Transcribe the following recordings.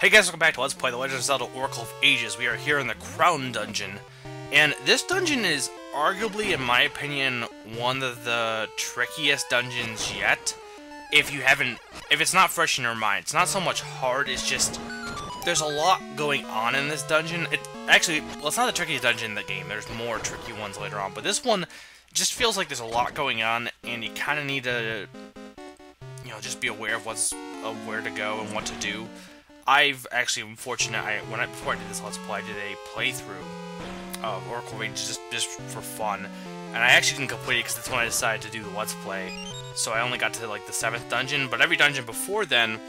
Hey guys, welcome back to Let's Play The Legend of Zelda Oracle of Ages. We are here in the Crown Dungeon. And this dungeon is arguably, in my opinion, one of the trickiest dungeons yet. If it's not fresh in your mind. It's not so much hard, it's just, there's a lot going on in this dungeon. Actually, well, it's not the trickiest dungeon in the game. There's more tricky ones later on. But this one just feels like there's a lot going on, and you kind of need to, just be aware of where to go and what to do. I've actually been fortunate. Before I did this Let's Play, I did a playthrough of Oracle of Ages just for fun, and I actually didn't complete it because that's when I decided to do the Let's Play. So I only got to like the 7th dungeon, but every dungeon before then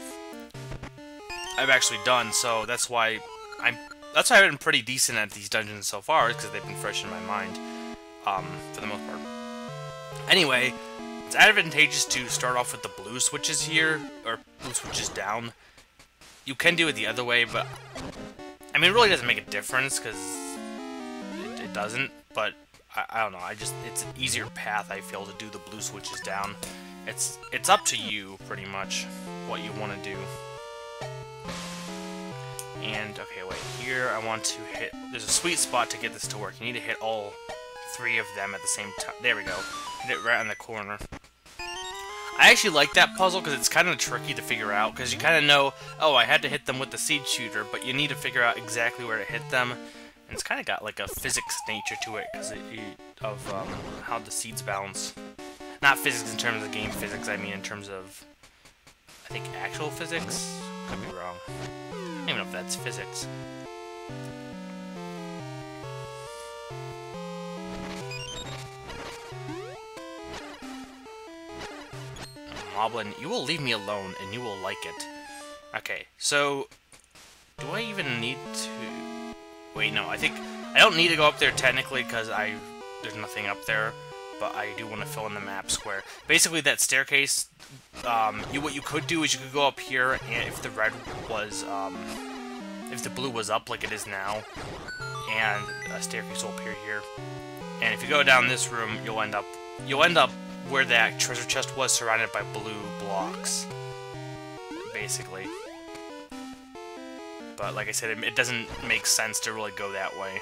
I've actually done. So that's why I've been pretty decent at these dungeons so far, because they've been fresh in my mind for the most part. Anyway, it's advantageous to start off with the blue switches here, or blue switches down. You can do it the other way, but I mean, it really doesn't make a difference because it doesn't. But I don't know. It's an easier path, I feel, to do the blue switches down. It's up to you pretty much what you want to do. And okay, wait. Here I want to hit. There's a sweet spot to get this to work. You need to hit all 3 of them at the same time. There we go. Hit it right on the corner. I actually like that puzzle because it's kind of tricky to figure out, because you kind of know, oh, I had to hit them with the seed shooter, but you need to figure out exactly where to hit them. And it's kind of got like a physics nature to it because of how the seeds bounce. Not physics in terms of game physics, I mean in terms of, I think, actual physics? Could be wrong. I don't even know if that's physics. Moblin, you will leave me alone, and you will like it. Okay, so do I even need to? Wait, no. I think I don't need to go up there technically because there's nothing up there, but I do want to fill in the map square. Basically, that staircase. What you could do is you could go up here, and if the red was, if the blue was up like it is now, and a staircase will appear here, and if you go down this room, you'll end up where that treasure chest was, surrounded by blue blocks, basically. But like I said, it doesn't make sense to really go that way,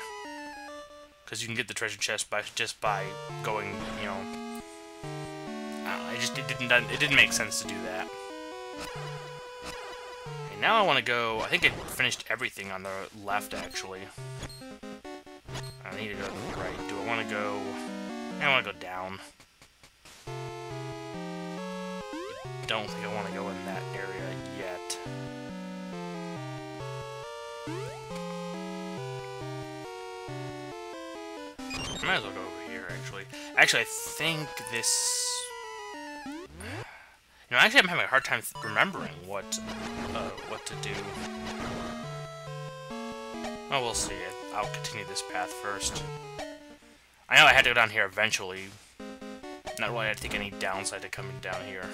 because you can get the treasure chest just by going, I don't know, it didn't make sense to do that. Okay, now I want to go. I think I finished everything on the left, actually. I need to go to the right. Do I want to go? I want to go down. Don't think I want to go in that area yet. I might as well go over here, actually. Actually, I think this... actually I'm having a hard time remembering what to do. Well, we'll see. I'll continue this path first. I know I had to go down here eventually. Not really, I think any downside to coming down here.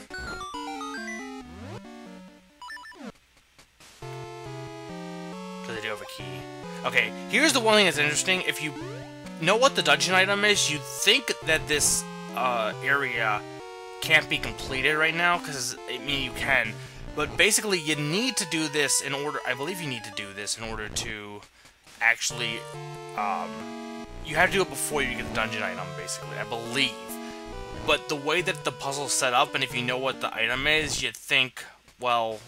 Because I do have a key. Okay, here's the one thing that's interesting. If you know what the dungeon item is, you'd think that this area can't be completed right now, because, I mean, you can. But basically, you need to do this in order... I believe you need to do this in order to actually... you have to do it before you get the dungeon item, basically, I believe. But the way that the puzzle's set up, and if you know what the item is, you'd think, well,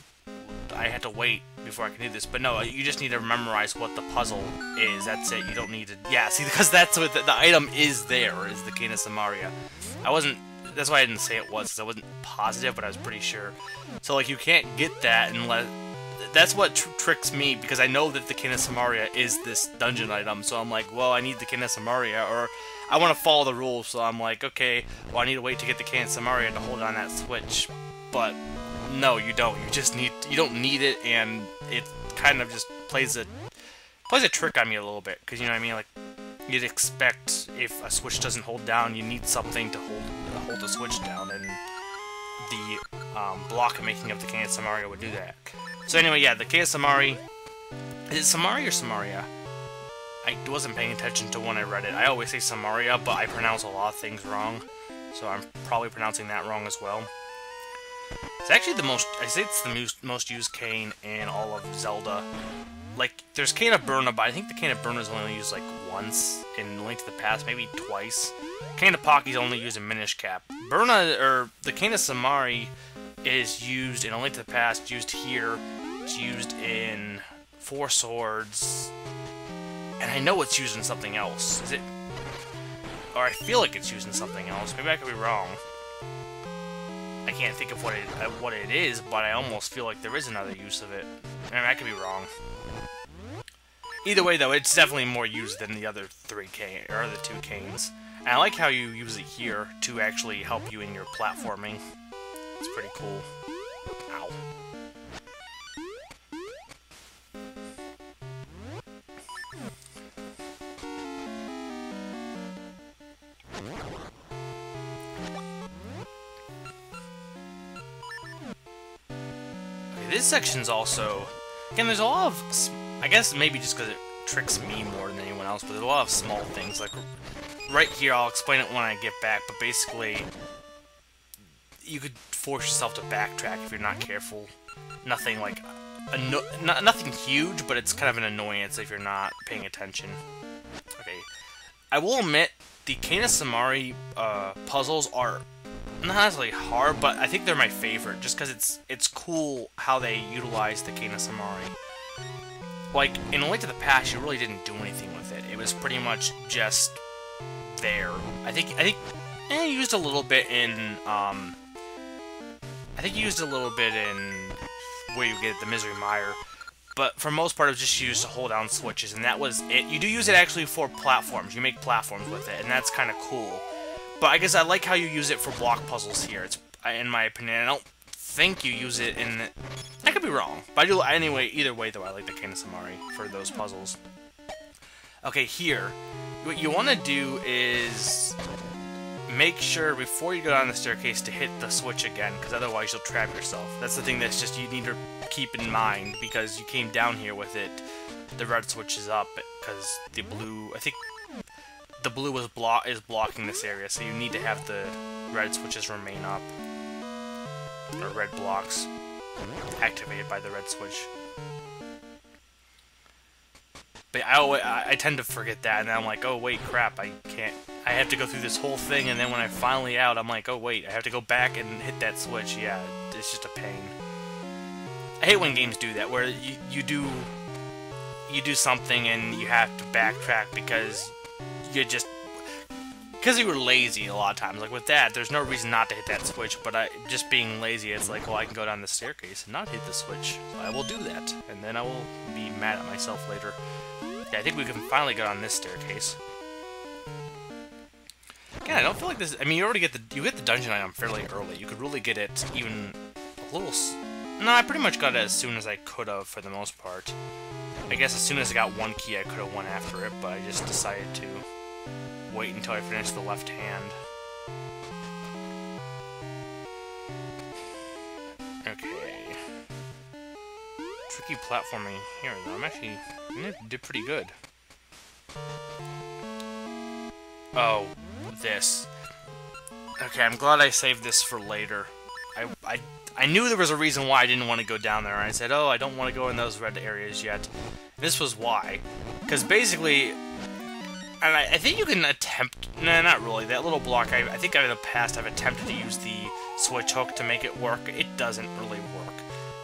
I had to wait before I can do this. But no, you just need to memorize what the puzzle is. That's it. You don't need to... Yeah, see, because that's what the item is there, is the Cane of Samaria. That's why I didn't say it was, because I wasn't positive, but I was pretty sure. So, like, you can't get that unless... That's what tricks me, because I know that the Cane of Samaria is this dungeon item, so I'm like, well, I need the Cane of Samaria, or I want to follow the rules, so I'm like, okay, well, I need to wait to get the Cane of Samaria to hold on that switch, but no, you don't. You don't need it, and it kind of just plays a trick on me a little bit, because, you know what I mean, like, you'd expect if a switch doesn't hold down, you need something to hold the switch down, and the block making of the Cane of Samaria would do that. So anyway, yeah, the Cane of Samaria... Is it Samaria or Samaria? I wasn't paying attention to when I read it. I always say Samaria, but I pronounce a lot of things wrong. So I'm probably pronouncing that wrong as well. It's actually the most, I say it's the most used cane in all of Zelda. Like, there's Cane of Burna, but I think the Cane of Burna is only used, like, once in Link to the Past, maybe twice. Cane of Pocky is only used in Minish Cap. Burna, or the Cane of Samari, is used in A Link to the Past, used here, it's used in Four Swords, and I know it's used in something else. Is it? Or I feel like it's used in something else. Maybe I could be wrong. I can't think of what it is, but I almost feel like there is another use of it. I mean, I could be wrong. Either way, though, it's definitely more used than the other two canes. And I like how you use it here to actually help you in your platforming. It's pretty cool. Ow. Okay, this section's also... Again, there's a lot of... I guess maybe just because it tricks me more than anyone else, but there's a lot of small things. Like, right here, I'll explain it when I get back, but basically, you could force yourself to backtrack if you're not careful. Nothing like... nothing huge, but it's kind of an annoyance if you're not paying attention. Okay. I will admit, the Cane of Samari puzzles are not necessarily hard, but I think they're my favorite, just because it's cool how they utilize the Cane of Samari. Like, in A Link to the Past, you really didn't do anything with it. It was pretty much just there. I think you used a little bit in, I think you used a little bit in where you get the Misery Mire, but for most part, it was just used to hold down switches, and that was it. You do use it actually for platforms. You make platforms with it, and that's kind of cool. But I guess I like how you use it for block puzzles here. It's, in my opinion, I don't think you use it in... I could be wrong, but I do, anyway, either way, though, I like the Cane of Samari for those puzzles. Okay, here, what you want to do is make sure before you go down the staircase to hit the switch again, because otherwise you'll trap yourself. That's the thing that's just you need to keep in mind, because you came down here with it, the red switch is up, because the blue, I think the blue is blocking this area, so you need to have the red switches remain up, or red blocks activated by the red switch. But I tend to forget that, and then I'm like, oh wait, crap, I have to go through this whole thing, and then when I'm finally out, I'm like, oh wait, I have to go back and hit that switch. Yeah, it's just a pain. I hate when games do that, where you do something and you have to backtrack because you were lazy a lot of times. Like with that, there's no reason not to hit that switch, but just being lazy, it's like, well, I can go down the staircase and not hit the switch, so I will do that, and then I will be mad at myself later. Yeah, I think we can finally get on this staircase. Again, I don't feel like this... I mean, you get the dungeon item fairly early. You could really get it even a little... No, I pretty much got it as soon as I could have, for the most part. I guess as soon as I got one key, I could have went after it, but I just decided to wait until I finished the left hand. Okay. Tricky platforming here, though. I did pretty good. Oh, this. Okay, I'm glad I saved this for later. I knew there was a reason why I didn't want to go down there. I said, oh, I don't want to go in those red areas yet. This was why. Because basically, and I think you can attempt... Nah, not really. That little block, I think in the past I've attempted to use the switch hook to make it work. It doesn't really work.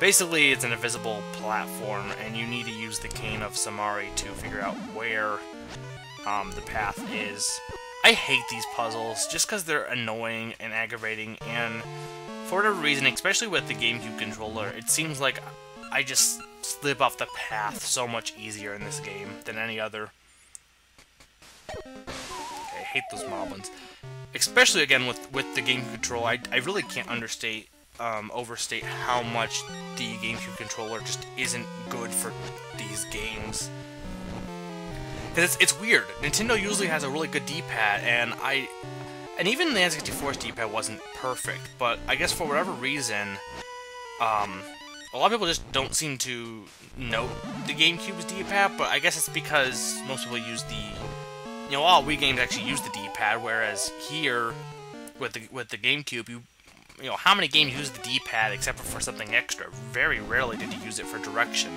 Basically, it's an invisible platform, and you need to use the Cane of Samari to figure out where the path is. I hate these puzzles, just because they're annoying and aggravating, and for whatever reason, especially with the GameCube controller, it seems like I just slip off the path so much easier in this game than any other. Okay, I hate those moblins. Especially, again, with the GameCube controller, I really can't overstate how much the GameCube controller just isn't good for these games. Because it's weird. Nintendo usually has a really good D-pad, and even the N64's D-pad wasn't perfect, but I guess for whatever reason, a lot of people just don't seem to note the GameCube's D-pad, but I guess it's because most people use the... all Wii games actually use the D-pad, whereas here, with the GameCube, you know, how many games use the D-pad except for something extra? Very rarely did you use it for direction.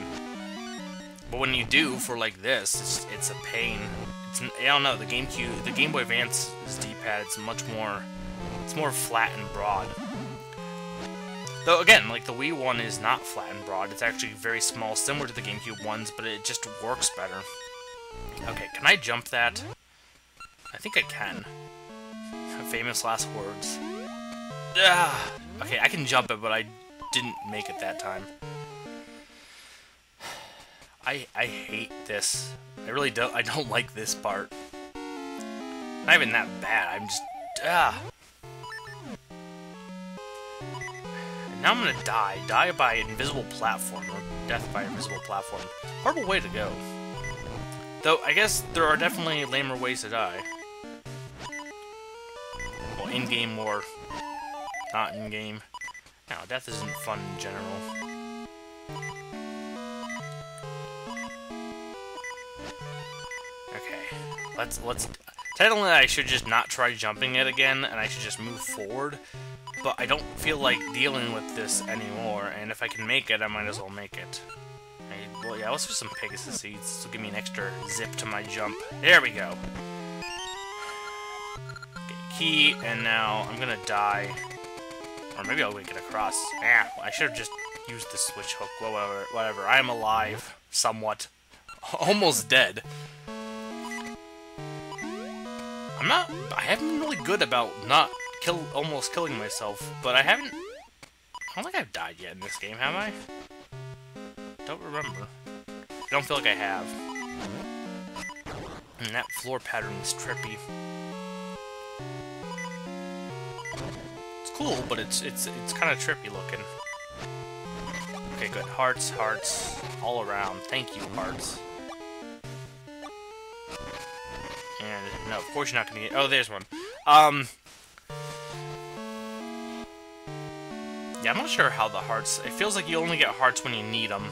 But when you do for like this, it's a pain. I don't know, the GameCube, the Game Boy Advance's D-pad, it's more flat and broad. Though again, like the Wii one is not flat and broad, it's actually very small, similar to the GameCube ones, but it just works better. Okay, can I jump that? I think I can. Famous last words. Ah, okay, I can jump it, but I didn't make it that time. I hate this. I really don't. I don't like this part. Not even that bad. I'm just And now I'm gonna die. Die by invisible platform, or death by invisible platform. Horrible way to go. Though I guess there are definitely lamer ways to die. Well, in-game or not in-game. No, death isn't fun in general. Okay, let's. Technically, I should just not try jumping it again, and I should just move forward. But I don't feel like dealing with this anymore, and if I can make it, I might as well make it. Well, yeah, let's do some Pegasus seeds. This will give me an extra zip to my jump. There we go. Okay, key, and now I'm gonna die. Or maybe I'll make it across. Ah, I should have just used the switch hook. Well, whatever. I am alive. Somewhat. Almost dead. I haven't been really good about not almost killing myself, but I don't think I've died yet in this game, have I? Don't remember. I don't feel like I have. And that floor pattern is trippy. It's cool, but it's kind of trippy looking. Okay, good. Hearts, all around. Thank you, hearts. And no, of course you're not gonna get. Oh, there's one. Yeah, I'm not sure how the hearts. It feels like you only get hearts when you need them.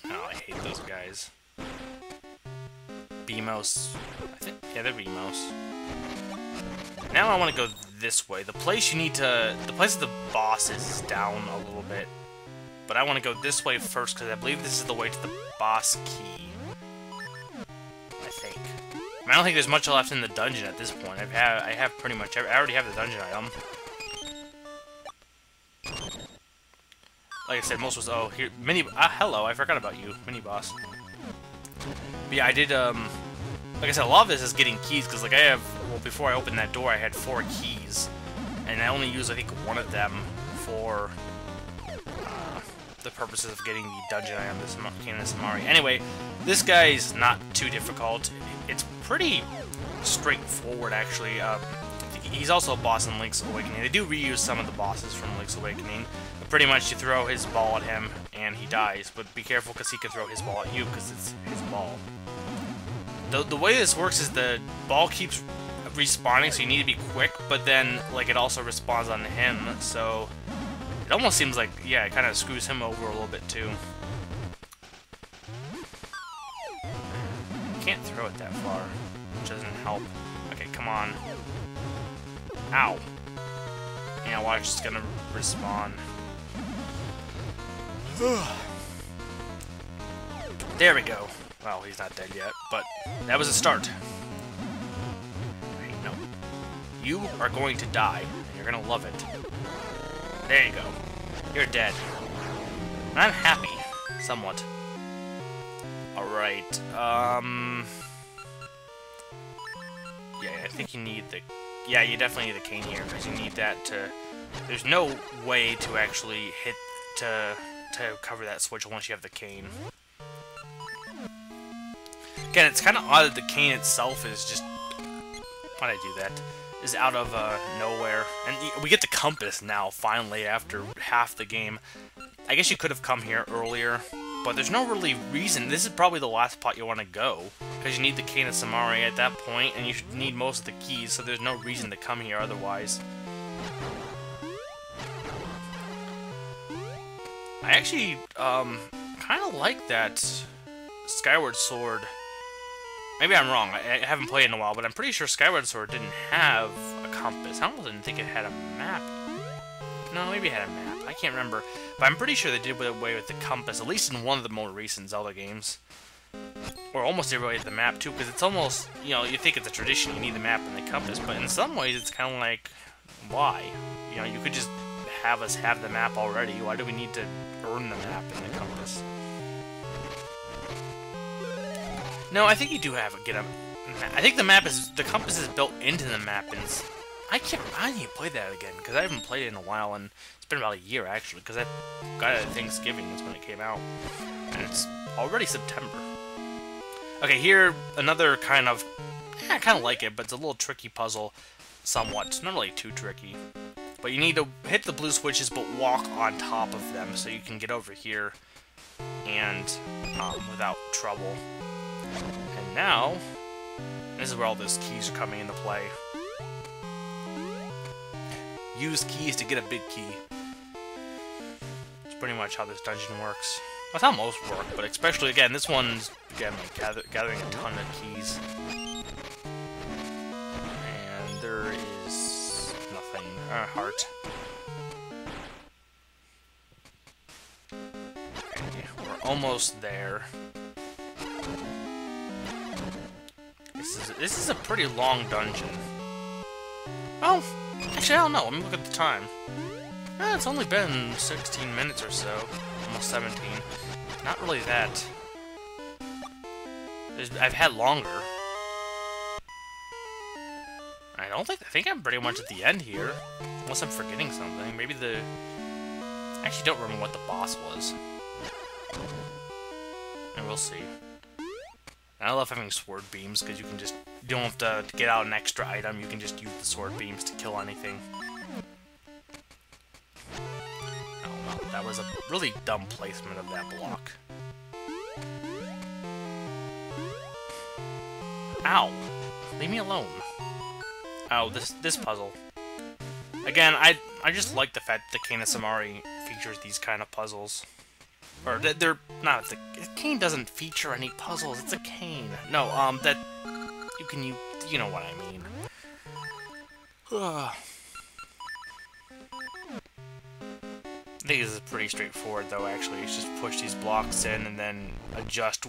Oh, I hate those guys. BMOS. Yeah, they're BMOS. Now I want to go this way. The place of the boss is down a little bit. But I want to go this way first because I believe this is the way to the boss key. I think. I don't think there's much left in the dungeon at this point. I have pretty much. I already have the dungeon item. Like I said, most was here hello, I forgot about you, mini boss. But yeah, I did like I said, a lot of this is getting keys because like before I opened that door, I had 4 keys, and I only used I think one of them for the purposes of getting the dungeon item, this Cannon Samari. Anyway, this guy's not too difficult. It's pretty straightforward actually. He's also a boss in Link's Awakening. They do reuse some of the bosses from Link's Awakening. But pretty much you throw his ball at him and he dies. But be careful because he can throw his ball at you because it's his ball. The way this works is the ball keeps respawning, so you need to be quick. But then like it also respawns on him, so it almost seems like, yeah, it kind of screws him over a little bit too. You can't throw it that far, which doesn't help. Okay, come on. Ow. Yeah, watch, it's gonna respawn. There we go. Well, he's not dead yet, but that was a start. Wait, no. You are going to die, and you're gonna love it. There you go. You're dead. And I'm happy. Somewhat. Alright, yeah, I think you need the... Yeah, you definitely need the cane here, because you need that to... There's no way to actually hit... to cover that switch once you have the cane. Again, it's kind of odd that the cane itself is just... Why'd I do that? Is out of nowhere. And we get the compass now, finally, after half the game. I guess you could have come here earlier, but there's no really reason. This is probably the last spot you want to go, because you need the Cane of Samari at that point, and you should need most of the keys, so there's no reason to come here otherwise. I actually, kind of like that Skyward Sword. Maybe I'm wrong, I haven't played in a while, but I'm pretty sure Skyward Sword didn't have a compass. I almost didn't think it had a map. No, maybe it had a map. I can't remember. But I'm pretty sure they did away with the compass, at least in one of the more recent Zelda games. Or almost everybody had the map, too, because it's almost, you know, you think it's a tradition, you need the map and the compass, but in some ways it's kind of like, why? You know, you could just have us have the map already. Why do we need to earn the map and the compass? No, I think you do have to get a... I think the compass is built into the map, and I need to play that again, because I haven't played it in a while, and it's been about a year, actually, because I got it at Thanksgiving, that's when it came out, and it's already September. Okay, here, another kind of... I kind of like it, but it's a little tricky puzzle, somewhat. It's not really too tricky. But you need to hit the blue switches, but walk on top of them, so you can get over here, and without trouble. And now, this is where all those keys are coming into play. Use keys to get a big key. That's pretty much how this dungeon works. That's how most work, but especially, again, this one's, again, like gathering a ton of keys. And there is nothing. Heart. Okay, we're almost there. This is a pretty long dungeon. Oh, actually, I don't know. Let me look at the time. It's only been 16 minutes or so. Almost 17. Not really that. I've had longer. I think I'm pretty much at the end here. Unless I'm forgetting something. Maybe I actually don't remember what the boss was. And we'll see. And I love having sword beams, because you don't have to get out an extra item, you can just use the sword beams to kill anything. Oh no, that was a really dumb placement of that block. Ow! Leave me alone. Oh, this puzzle. Again, I just like the fact that Cane Samari features these kind of puzzles. Or, they're not, the cane doesn't feature any puzzles, it's a cane. No, that, you know what I mean. I think this is pretty straightforward, though, actually. It's just push these blocks in and then adjust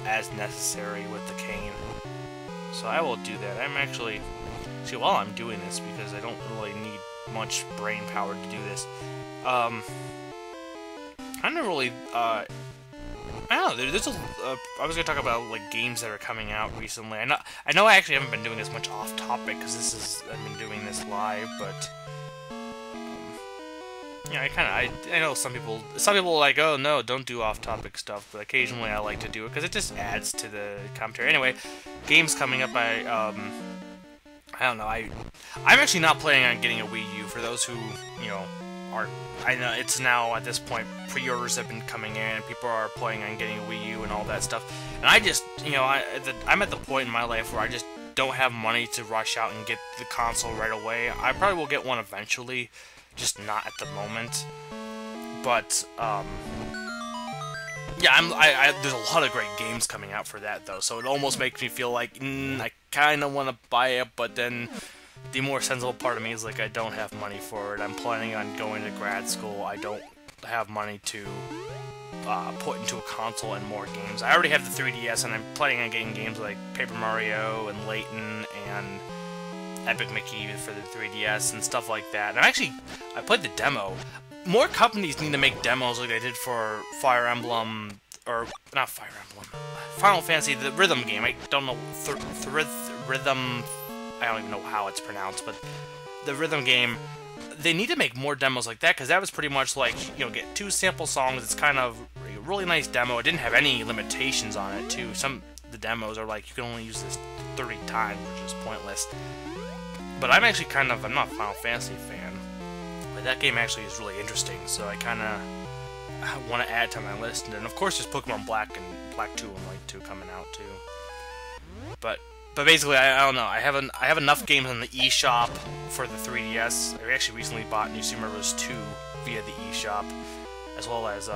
as necessary with the cane. So I will do that. I'm actually... See, while I'm doing this, because I don't really need much brain power to do this, I don't really, I don't know, there's I was gonna talk about, like, games that are coming out recently. I know I actually haven't been doing this much off-topic, because I've been doing this live, but, yeah, I know some people are like, oh, no, don't do off-topic stuff, but occasionally I like to do it, because it just adds to the commentary. Anyway, games coming up, I don't know, I'm actually not planning on getting a Wii U, for those who, you know, aren't. I know it's now, at this point, pre-orders have been coming in, and people are planning on getting a Wii U and all that stuff. And I just, you know, I'm at the point in my life where I just don't have money to rush out and get the console right away. I probably will get one eventually, just not at the moment. But, yeah, there's a lot of great games coming out for that, though, so it almost makes me feel like, I kind of want to buy it, but then the more sensible part of me is like, I don't have money for it. I'm planning on going to grad school. I don't have money to put into a console and more games. I already have the 3DS, and I'm planning on getting games like Paper Mario and Layton and Epic Mickey for the 3DS and stuff like that. And I played the demo. More companies need to make demos like they did for Fire Emblem, or not Fire Emblem, Final Fantasy, the rhythm game. I don't know, rhythm, I don't even know how it's pronounced, but the rhythm game, they need to make more demos like that, because that was pretty much like, you know, get 2 sample songs, it's kind of a really nice demo. It didn't have any limitations on it, too. Some of the demos are like, you can only use this 30 times, which is pointless. But I'm actually I'm not a Final Fantasy fan, but that game actually is really interesting, so I kind of want to add it to my list. And then, of course, there's Pokemon Black and Black 2 and White 2 coming out, too. But basically, I don't know. I have enough games on the eShop for the 3DS. I actually recently bought New Super Mario Bros. 2 via the eShop, as well as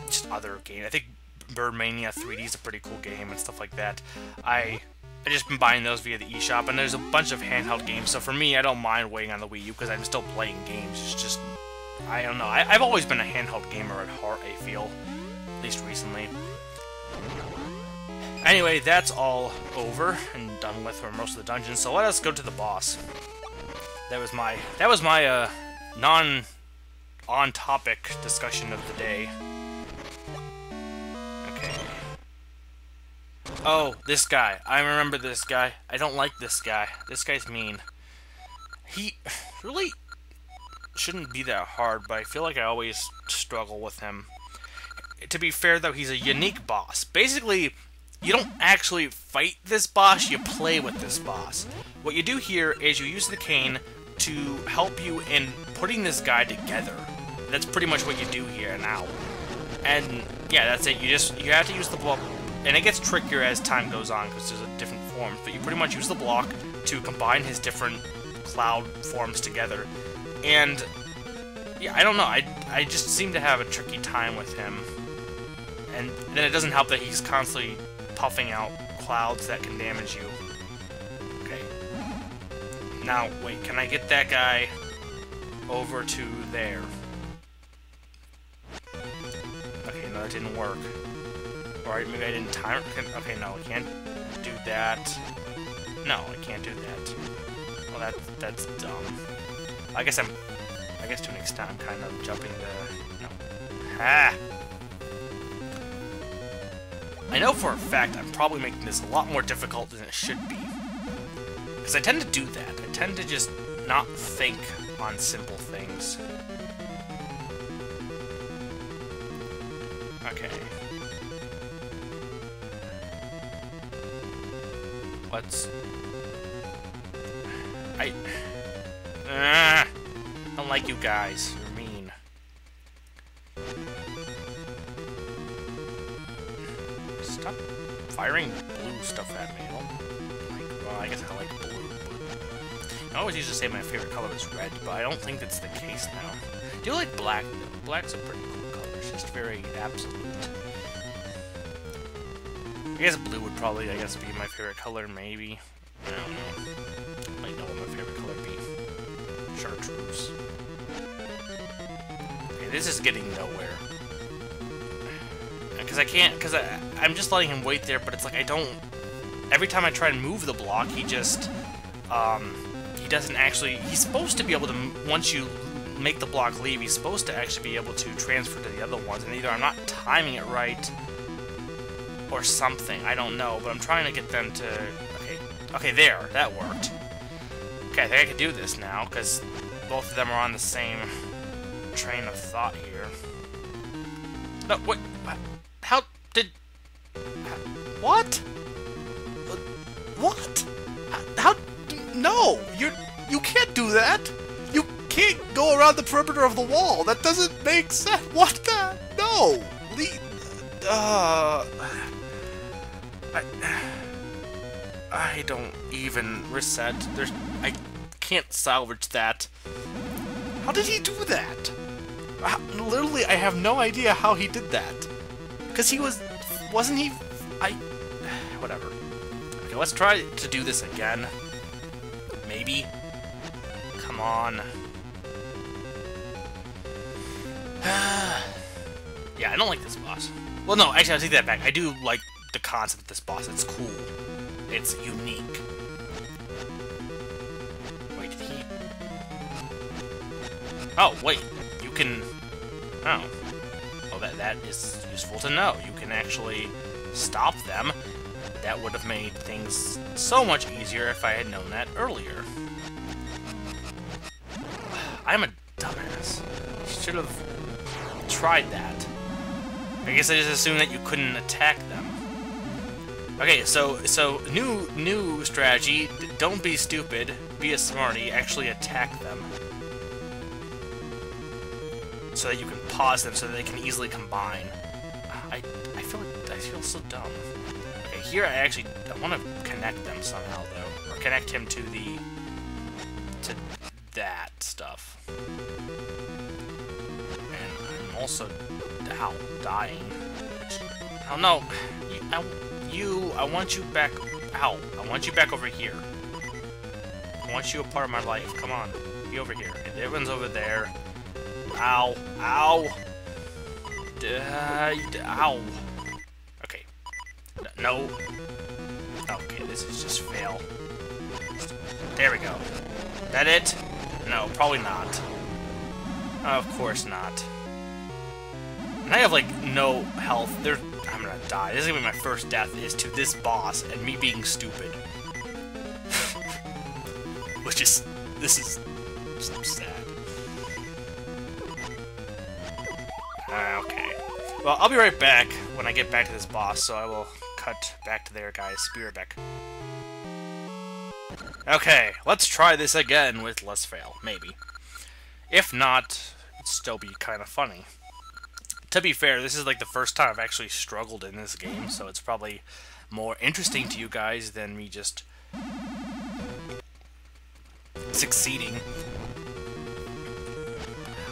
just other games. I think Birdmania 3D is a pretty cool game and stuff like that. I I just been buying those via the eShop, and there's a bunch of handheld games, so for me, I don't mind waiting on the Wii U, because I'm still playing games. It's just, I don't know. I've always been a handheld gamer at heart, I feel. At least recently. Anyway, that's all over and done with for most of the dungeons, so let us go to the boss. That was my non-on-topic discussion of the day. Okay. Oh, this guy. I remember this guy. I don't like this guy. This guy's mean. He really shouldn't be that hard, but I feel like I always struggle with him. To be fair, though, he's a unique boss. Basically, you don't actually fight this boss, you play with this boss. What you do here is you use the cane to help you in putting this guy together. That's pretty much what you do here now. And yeah, that's it. You have to use the block, and it gets trickier as time goes on because there's a different form. But you pretty much use the block to combine his different cloud forms together. And yeah, I don't know. I just seem to have a tricky time with him. And then it doesn't help that he's constantly puffing out clouds that can damage you. Okay. Now, wait, can I get that guy over to there? Okay, no, that didn't work. Or maybe I didn't time it. Okay, no, I can't do that. No, I can't do that. Well, that's dumb. I guess to an extent I'm kind of jumping the... No. Ah! I know for a fact I'm probably making this a lot more difficult than it should be. Because I tend to do that. I tend to just not think on simple things. Okay. Let's... I don't like you guys. You're mean. Stop firing blue stuff at me. Well, I guess I like blue. But I always used to say my favorite color is red, but I don't think that's the case now. Do you like black, though? Black's a pretty cool color. It's just very absolute. I guess blue would probably, be my favorite color, maybe. I don't know. I might know what my favorite color would be. Chartreuse. Okay, this is getting nowhere. Because I'm just letting him wait there, but it's like I don't... Every time I try and move the block, he just, he doesn't actually... He's supposed to be able to, once you make the block leave, he's supposed to actually be able to transfer to the other ones, and either I'm not timing it right, or something, I don't know, but I'm trying to get them to... Okay, there, that worked. Okay, I think I can do this now, because both of them are on the same train of thought here. No, what? How did... What? What? How? No! You can't do that! You can't go around the perimeter of the wall! That doesn't make sense! What the? No! I don't even reset. I can't salvage that. How did he do that? Literally, I have no idea how he did that. Because wasn't he... Whatever. Okay, let's try to do this again. Maybe. Come on. Yeah, I don't like this boss. Well, no, actually, I'll take that back. I do like the concept of this boss. It's cool. It's unique. Wait, did he... Oh, wait. You can... Oh. Well, that is useful to know. You can actually stop them. That would have made things so much easier if I had known that earlier. I'm a dumbass. Should have tried that. I guess I just assumed that you couldn't attack them. Okay, so new strategy. Don't be stupid. Be a smarty. Actually attack them. So that you can pause them so that they can easily combine. I feel so dumb. Okay, here I want to connect them somehow though, or connect him to that stuff. And I'm also dying. Oh no, I want you back Ow. I want you back over here. I want you a part of my life. Come on. Be over here. Everyone's over there. Ow. Ow. Ow. Okay. No. Okay, this is just fail. There we go. That it? No, probably not. Of course not. And I have, like, no health. I'm gonna die. This is gonna be my first death, is to this boss and me being stupid. Which is... This is... so sad. Okay. Well, I'll be right back when I get back to this boss, so I will cut back to there, guys. Be right back. Okay, let's try this again with less fail, maybe. If not, it'd still be kind of funny. To be fair, this is like the first time I've actually struggled in this game, so it's probably more interesting to you guys than me just succeeding.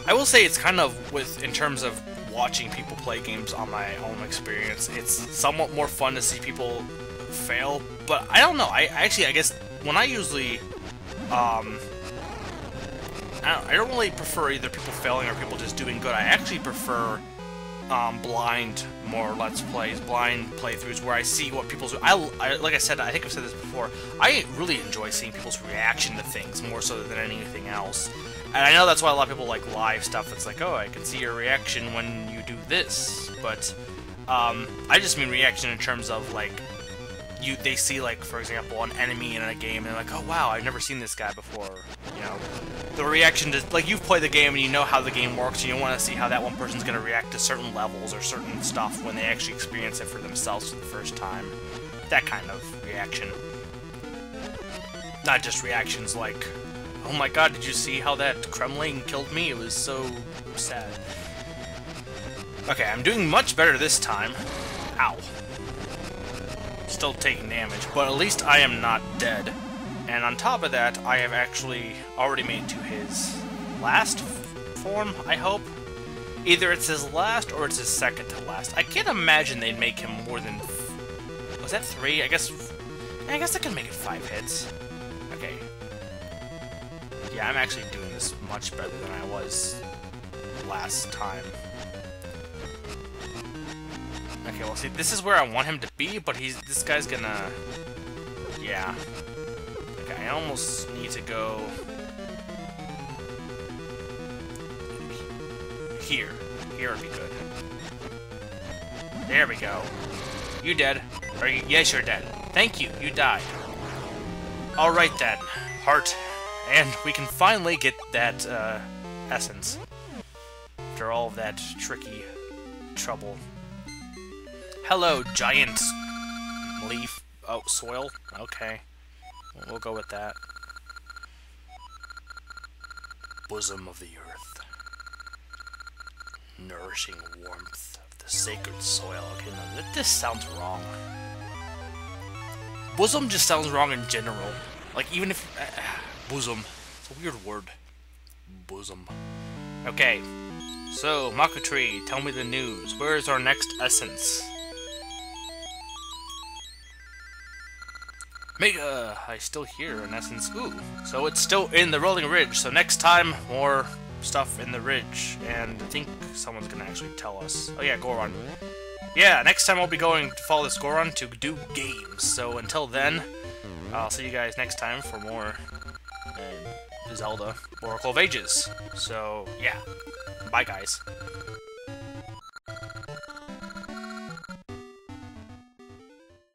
I will say it's kind of, in terms of watching people play games on my own experience, it's somewhat more fun to see people fail, but I don't know, I guess, when I usually, I don't really prefer either people failing or people just doing good. I actually prefer blind, more Let's Plays, blind playthroughs, where I see what people's... like I said, I think I've said this before, I really enjoy seeing people's reaction to things, more so than anything else. And I know that's why a lot of people like live stuff. It's like, oh, I can see your reaction when you do this. But I just mean reaction in terms of, like, they see, like, for example, an enemy in a game, and they're like, oh, wow, I've never seen this guy before. You know, the reaction to, like, you've played the game and you know how the game works, and you want to see how that one person's going to react to certain levels or certain stuff when they actually experience it for themselves for the first time. That kind of reaction. Not just reactions like, oh my god, did you see how that Kremling killed me? It was so sad. Okay, I'm doing much better this time. Ow. Still taking damage, but at least I am not dead. And on top of that, I have actually already made it to his last form, I hope. Either it's his last or it's his second to last. I can't imagine they'd make him more than... Was that 3? I guess I can make it 5 hits. Okay. Yeah, I'm actually doing this much better than I was last time. Okay, well, see, this is where I want him to be, but this guy's gonna... Yeah. Okay, I almost need to go... Here. Here would be good. There we go. You dead. Or yes, you're dead. Thank you, you died. Alright then. Heart. And we can finally get that, essence. After all of that tricky trouble. Hello, giant leaf. Oh, soil? Okay. We'll go with that. Bosom of the earth. Nourishing warmth of the sacred soil. Okay, no, this sounds wrong. Bosom just sounds wrong in general. Like, even if... bosom. It's a weird word. Bosom. Okay. So, Makutree, tell me the news. Where is our next essence? I still hear an essence. Ooh. So it's still in the Rolling Ridge. So next time, more stuff in the ridge. And I think someone's gonna actually tell us. Oh yeah, Goron. Yeah, next time I'll be going to follow this Goron to do games. So until then, I'll see you guys next time for more Zelda Oracle of Ages. So yeah, bye guys.